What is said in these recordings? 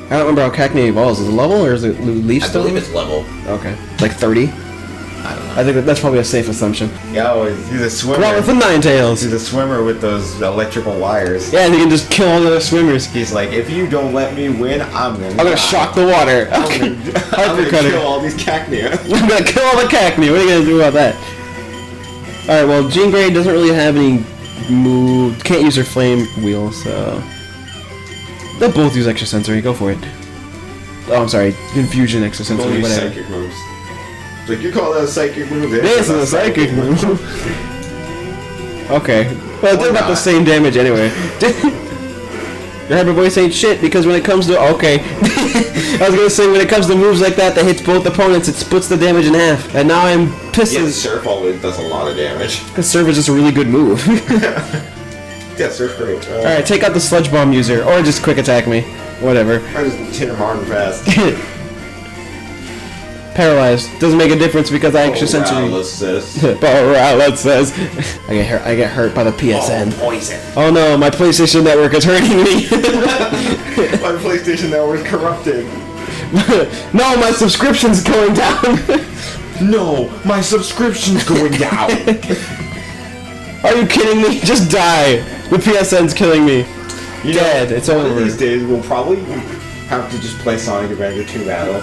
I don't remember how Cacnea evolves. Is it level or is it leaf I stone? believe it's level. Okay. Like 30? I don't know. I think that's probably a safe assumption. Yo, he's a swimmer. Well, with the Ninetales. He's a swimmer with those electrical wires. Yeah, and he can just kill all the other swimmers. He's like, if you don't let me win, I'm gonna shock the water. I'm gonna kill all these Cacnea. I'm gonna kill all the Cacnea. What are you gonna do about that? Alright, well, Jean Grey doesn't really have any move. Can't use her flame wheel, so. They'll both use extrasensory. Go for it. Oh, I'm sorry. Confusion, extrasensory, whatever. Psychic moves. Like, you call that a psychic move? This is a psychic move. Okay. Well, they're about the same damage anyway. Your hyper voice ain't shit because when it comes to okay, I was gonna say when it comes to moves like that hits both opponents, it splits the damage in half. And now I'm pissed. Yeah, Surf always does a lot of damage. Because Surf is just a really good move. Yeah, Surf great. All right, take out the sludge bomb user, or just quick attack me, whatever. I just hit him hard and fast. Paralyzed doesn't make a difference because I extra sensory. Paralysis. I get hurt by the PSN. Oh, poison. Oh no, my PlayStation Network is hurting me. My PlayStation Network is corrupted. No, my subscription's going down. No, my subscription's going down. Are you kidding me? Just die. The PSN's killing me. Dead. It's over. One of these days we'll probably have to just play Sonic Adventure 2 Battle.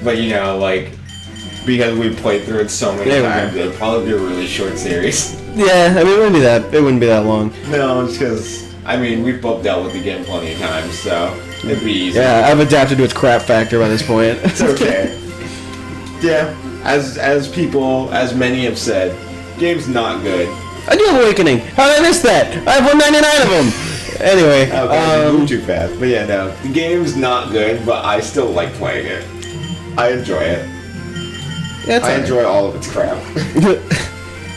But you know, like, because we've played through it so many times, it'd probably be a really short series. Yeah, I mean, it wouldn't be that long. No, just because, I mean, we've both dealt with the game plenty of times, so it'd be easy. Yeah, I've adapted to its crap factor by this point. It's okay. Yeah, as many have said, game's not good. A New Awakening! How did I miss that? I have 199 of them! Anyway, you moved too fast. But yeah, no, the game's not good, but I still like playing it. I enjoy it. Yeah, I enjoy all of its crap.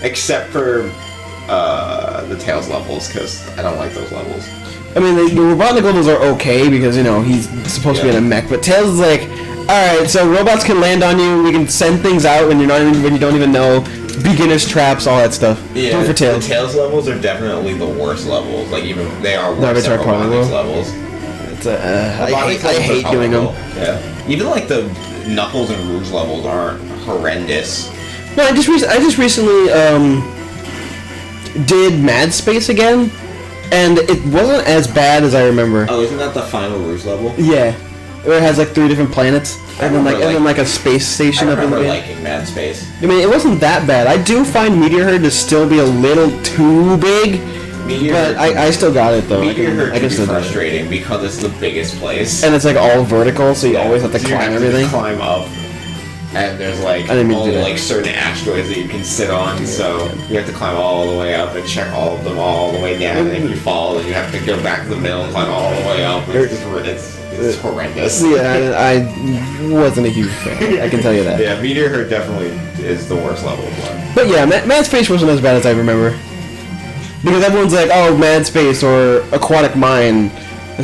Except for the Tails levels, because I don't like those levels. I mean, the Robotnik levels are okay because, you know, he's supposed to be in a mech, but Tails is like, alright, so robots can land on you, we can send things out when you don't even know, beginner's traps, all that stuff. Yeah, for Tails. The Tails levels are definitely the worst levels. Like, even, they are worse than Robotnik's levels. It's I hate doing them. Yeah. Even, like, the Knuckles and Rouge levels aren't horrendous. No, I just recently did Mad Space again, and it wasn't as bad as I remember. Oh, isn't that the final Rouge level? Yeah, where it has like 3 different planets, and then like a space station up in the game. I remember liking Mad Space. I mean, it wasn't that bad. I do find Meteor Herd to still be a little too big, but I still got it though. Meteor Herd can be still frustrating because it's the biggest place, and it's like all vertical, so you always have to climb everything. Climb up. And there's like only like certain asteroids that you can sit on, so you have to climb all the way up and check all of them all the way down. And if you fall, then you have to go back to the middle and climb all the way up. It's horrendous. Yeah, I wasn't a huge fan. I can tell you that. Yeah, Meteor Herd definitely is the worst level of one. But yeah, Mad Space wasn't as bad as I remember. Because everyone's like, oh, Mad Space or Aquatic Mine. I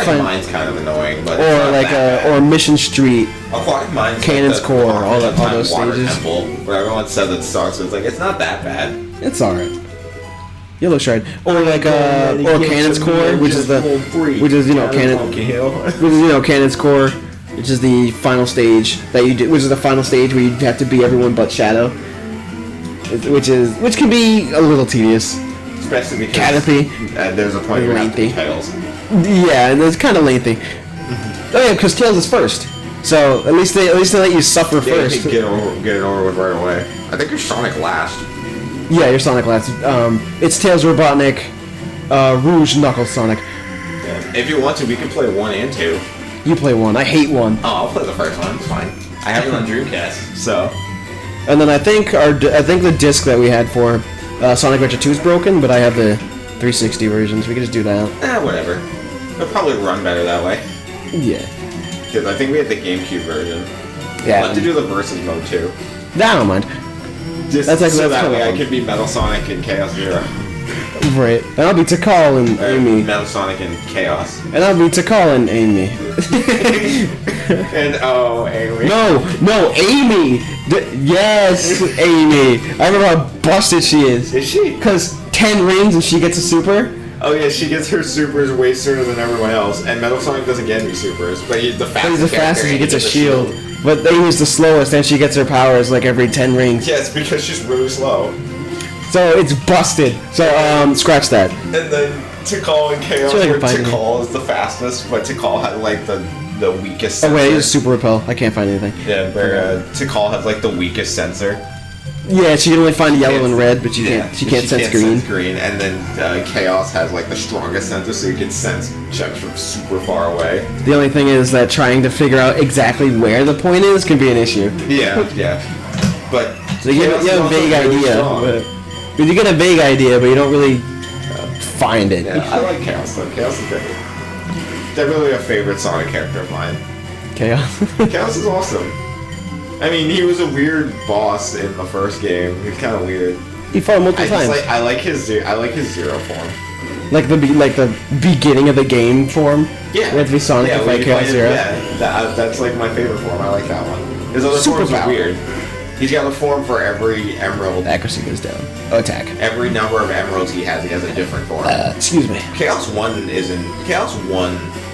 find Mine's kind of annoying, but or like or Mission Street, Aquatic Mine's Cannon's like Core, all those stages. Temple, where everyone says it sucks. It's like it's not that bad. It's alright. Yellow Shard, or like or Cannon's Core, which is Cannon's Core, which is the final stage that you do, which is the final stage where you have to be everyone but Shadow, which can be a little tedious. Especially because Canopy. There's a point where you have to do Tails. Yeah, and it's kind of lengthy. Oh yeah, because Tails is first. So at least they let you suffer first. Get it over with right away. I think you're Sonic last. Yeah, you're Sonic last. It's Tails, Robotnik, Rouge, Knuckles, Sonic. Yeah. If you want to, we can play 1 and 2. You play 1. I hate 1. Oh, I'll play the first one. It's fine. I have it on Dreamcast, so. And then I think the disc that we had for Sonic Adventure 2 is broken, but I have the 360 version, so we can just do that. Whatever. It'll probably run better that way. Yeah. Because I think we had the GameCube version. Yeah. I'll have to do the versus mode too. I don't mind. Just that's that way I could be Metal Sonic and Chaos Zero. Right. And I'll be Tikal and Amy. Metal Sonic and Chaos. And I'll be Tikal and Amy. And Amy. No, Amy! Yes, Amy. I remember how busted she is. Is she? Because 10 rings and she gets a super. Oh yeah, she gets her supers way sooner than everyone else, and Metal Sonic doesn't get any supers, but he's the fastest. But he's the fastest. He gets a shield. But then he's the slowest, and she gets her powers like every 10 rings. Yeah, it's because she's really slow. So it's busted. So scratch that. And then Tikal and Chaos, where Tikal is the fastest, but Tikal has like the weakest sensor. Oh wait, it's Super Repel. I can't find anything. Yeah, where Tikal has like the weakest sensor. Yeah, she can only find yellow and red, but she can't sense green. And then Chaos has like the strongest sensor, so you can sense checks from super far away. The only thing is that trying to figure out exactly where the point is can be an issue. Yeah. But so you get a vague idea. But you get a vague idea, but you don't really find it. Yeah, I like Chaos though. Chaos is good. Definitely a favorite Sonic character of mine. Chaos. Chaos is awesome. I mean, he was a weird boss in the first game. He was kind of weird. He fought multiple times. I like his Zero form. Like the beginning of the game form. Yeah. You have to be Sonic to fight Chaos Zero. Yeah, that's like my favorite form. I like that one. His other forms are weird. He's got a form for every emerald. Accuracy goes down. Oh, attack. Every number of emeralds he has a different form. Excuse me. Chaos 1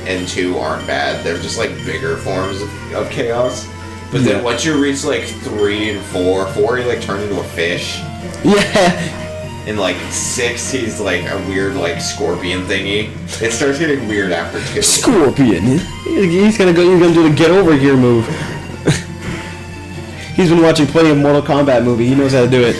and 2 aren't bad. They're just like bigger forms of Chaos. But then once you reach like 3 and 4, you like turn into a fish. Yeah. In like 6, he's like a weird like scorpion thingy. It starts getting weird after 2. Scorpion. He's gonna do the get over here move. He's been watching plenty of Mortal Kombat movie. He knows how to do it.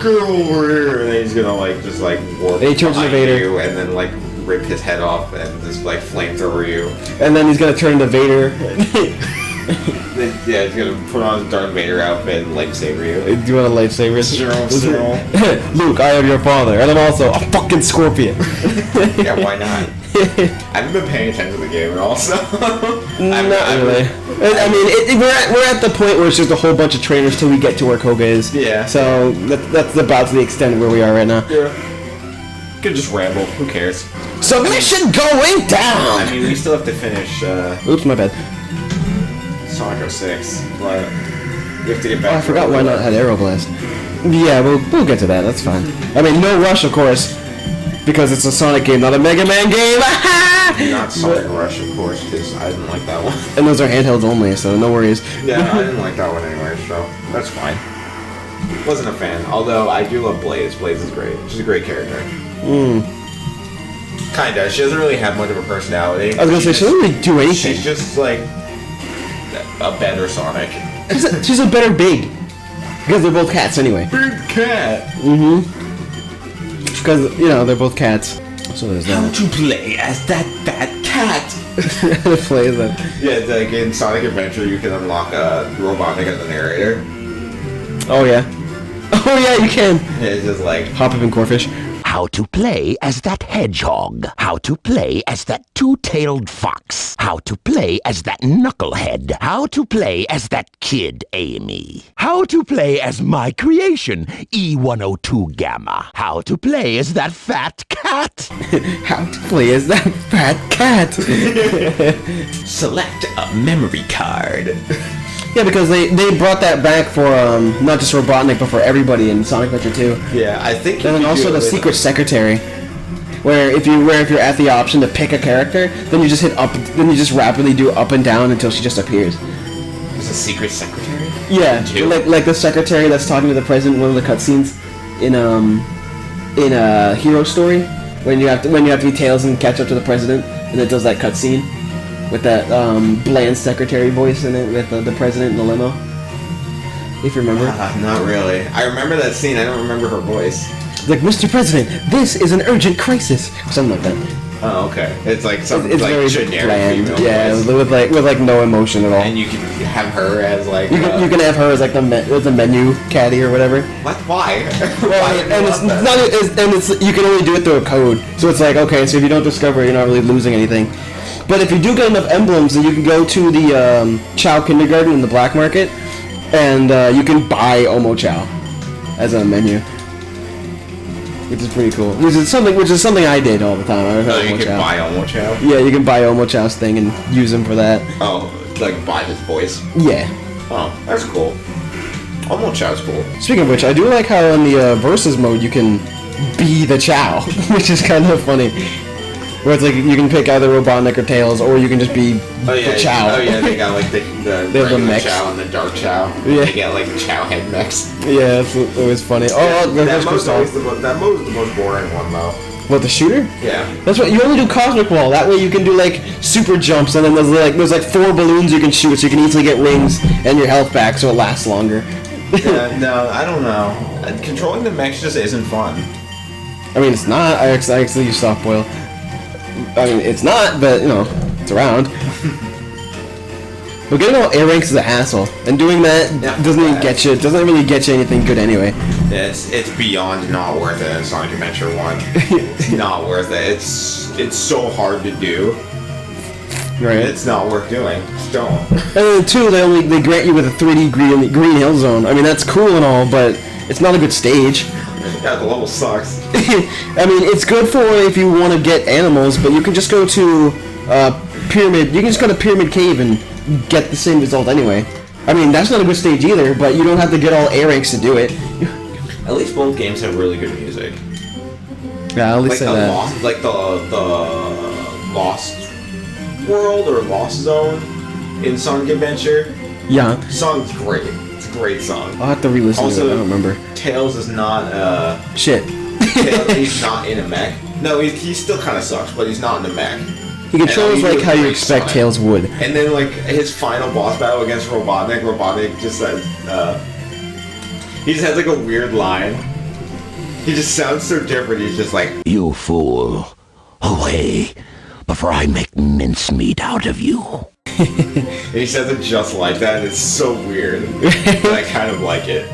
Go over here, and then he's gonna like just like warp behind you, and then like rip his head off and just like flamethrower you. And then he's gonna turn into Vader. Yeah, he's gonna put on his Darth Vader outfit and lightsaber you. Do you want a lightsaber? Zero. Luke, I am your father, and I'm also a fucking scorpion. Yeah, why not? I haven't been paying attention to the game at all, so... Not really. I mean, we're at the point where it's just a whole bunch of trainers till we get to where Koga is. Yeah. So that's about to the extent where we are right now. Yeah. Could just ramble. Who cares? Submission going down! I mean, we still have to finish, Oops, my bad. Sonic 06. But we have to get back I forgot why not had Aeroblast. Yeah, we'll get to that. That's fine. I mean, no rush, of course. Because it's a Sonic game, not a Mega Man game! Not Sonic Rush, of course, because I didn't like that one. And those are handhelds only, so no worries. Yeah, I didn't like that one anyway, so that's fine. Wasn't a fan, although I do love Blaze. Blaze is great. She's a great character. Kinda. She doesn't really have much of a personality. I was gonna say, she doesn't really do anything. She's just like a better Sonic. She's a better Big. Because they're both cats anyway. Big cat! Because, you know, they're both cats. So there's that. How to play as that fat cat? How to play as that. Yeah, like in Sonic Adventure, you can unlock Robotnik as the narrator. Oh, yeah. Oh, yeah, you can. Yeah, it's just like... Hop up in Corfish. How to play as that hedgehog. How to play as that two-tailed fox. How to play as that knucklehead. How to play as that kid, Amy. How to play as my creation, E102 Gamma. How to play as that fat cat. How to play as that fat cat. Select a memory card. Yeah, because they brought that back for not just Robotnik, but for everybody in Sonic Adventure 2. Yeah, I think. And then also the Secret Secretary, where if you're at the option to pick a character, then you just hit up, then you just rapidly do up and down until she just appears. There's a Secret Secretary. Yeah, like the secretary that's talking to the president in one of the cutscenes in a Hero Story, when you have to be Tails and catch up to the president, and it does that cutscene. With that bland secretary voice in it, with the president in the limo. If you remember. Not really. I remember that scene. I don't remember her voice. Like, Mr. President, this is an urgent crisis. Something like that. Oh, okay. It's like something it's like very generic bland. female Yeah, voice. with no emotion at all. And you can have her as like. You can have her as like the menu caddy or whatever. What? Why? Well, you can only do it through a code. So it's like, okay, so if you don't discover it, you're not really losing anything. But if you do get enough emblems, then you can go to the Chow Kindergarten in the black market, and you can buy Omo Chow as a menu, which is pretty cool. Which is something I did all the time. You can buy Omo Chow? Yeah, you can buy Omo Chow's thing and use him for that. Oh, like buy his voice? Yeah. Oh, that's cool. Omo Chow's cool. Speaking of which, I do like how in the versus mode you can be the Chow, which is kind of funny. Where it's like you can pick either Robotnik or Tails, or you can just be the Chow. Oh yeah, they got like the regular Chow and the dark Chow. Yeah. They get like Chow head mechs. Yeah, it's always funny. Oh, that mode is the most boring one though. What, the shooter? Yeah. That's what you only do Cosmic Wall. That way you can do like super jumps, and then there's like 4 balloons you can shoot, so you can easily get rings and your health back, so it lasts longer. Yeah, no, I don't know. Controlling the mechs just isn't fun. I mean, it's not. I actually use soft boil. I mean, it's not, but, you know, it's around. But getting all A ranks is a hassle, and doing that doesn't even get you. It doesn't really get you anything good anyway. It's beyond not worth it in Sonic Adventure 1. It's not worth it. It's so hard to do. Right. It's not worth doing. Just don't. And then 2, they grant you with a 3D green hill zone. I mean, that's cool and all, but it's not a good stage. Yeah, the level sucks. I mean, it's good for if you want to get animals, but you can just go to Pyramid. You can just go to Pyramid Cave and get the same result anyway. I mean, that's not a good stage either, but you don't have to get all A ranks to do it. At least both games have really good music. Yeah, at least like the Lost World or Lost Zone in Sonic Adventure. Yeah. The song's great. It's a great song. I'll have to re-listen to it. I don't remember. Tails is not shit. Tails, he's not in a mech. No, he still kind of sucks, but he's not in a mech. He controls like how you expect Sonic. Tails would. And then like his final boss battle against Robotnik just says, he just has like a weird line. He just sounds so different. He's just like, "You fool, away before I make mincemeat out of you." And he says it just like that. It's so weird. But I kind of like it.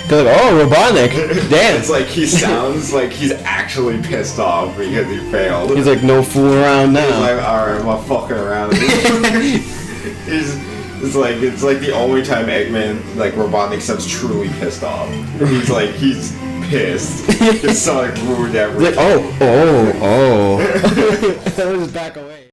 They're like, oh, Robotnik, damn. It's like he sounds like he's actually pissed off because he failed. He's like, no fooling around now. He's like, alright, I'm not fucking around. It's like the only time Eggman, like Robotnik, sounds truly pissed off. He's pissed. His Sonic ruined everything. He's like, oh. That was back away.